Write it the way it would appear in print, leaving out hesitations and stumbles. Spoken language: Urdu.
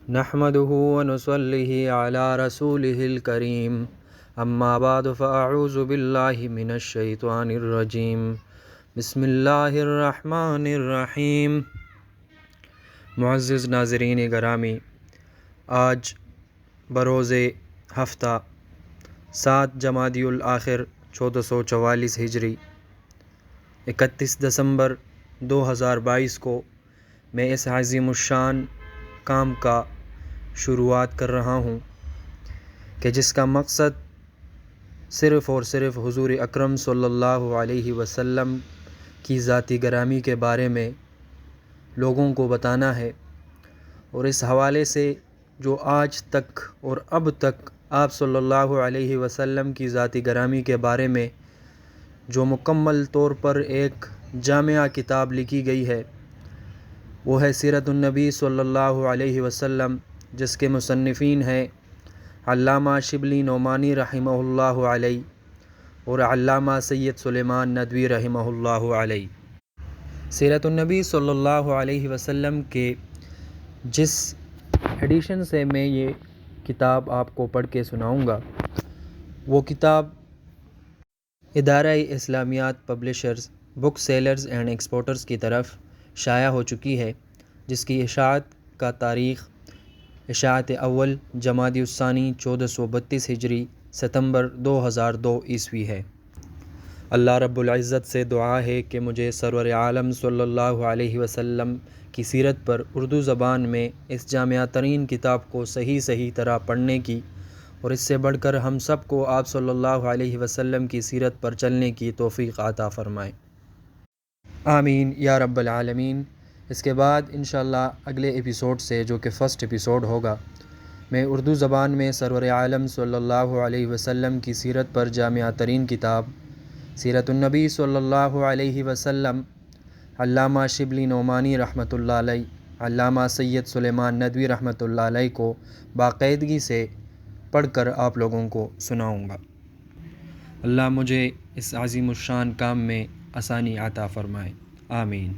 نحمده ونصلي على رسوله الكريم اما بعد فاعوذ باللہ من الشیطان الرجیم بسم اللہ الرحمن الرحیم۔ معزز ناظرین گرامی، آج بروز ہفتہ 7 جمادی الاخر 1444 ہجری 31 دسمبر 2022 کو میں اس عظیم الشان کام کا شروعات کر رہا ہوں کہ جس کا مقصد صرف اور صرف حضور اکرم صلی اللہ علیہ وسلم کی ذاتی گرامی کے بارے میں لوگوں کو بتانا ہے، اور اس حوالے سے جو آج تک اور اب تک آپ صلی اللہ علیہ وسلم کی ذاتی گرامی کے بارے میں جو مکمل طور پر ایک جامعہ کتاب لکھی گئی ہے وہ ہے سیرت النبی صلی اللہ علیہ وسلم، جس کے مصنفین ہیں علامہ شبلی نعمانی رحمہ اللہ علیہ اور علامہ سید سلیمان ندوی رحمہ اللہ علیہ۔ سیرت النبی صلی اللہ علیہ وسلم کے جس ایڈیشن سے میں یہ کتاب آپ کو پڑھ کے سناؤں گا وہ کتاب Idara Islamiyat publishers, booksellers and exporters کی طرف شائع ہو چکی ہے، جس کی اشاعت کا تاریخ اشاعت اول جمادی الثانی 1432 ہجری ستمبر 2002 عیسوی ہے۔ اللہ رب العزت سے دعا ہے کہ مجھے سرور عالم صلی اللہ علیہ وسلم کی سیرت پر اردو زبان میں اس جامعہ ترین کتاب کو صحیح طرح پڑھنے کی، اور اس سے بڑھ کر ہم سب کو آپ صلی اللہ علیہ وسلم کی سیرت پر چلنے کی توفیق عطا فرمائے، آمین یا رب العالمین۔ اس کے بعد انشاءاللہ اگلے ایپیسوڈ سے، جو کہ فرسٹ ایپیسوڈ ہوگا، میں اردو زبان میں سرور عالم صلی اللہ علیہ وسلم کی سیرت پر جامعہ ترین کتاب سیرت النبی صلی اللہ علیہ وسلم، علامہ شبلی نعمانی رحمۃ اللہ علیہ، علامہ سید سلیمان ندوی رحمۃ اللہ علیہ کو باقاعدگی سے پڑھ کر آپ لوگوں کو سناؤں گا۔ اللہ مجھے اس عظیم الشان کام میں آسانی عطا فرمائے، آمین۔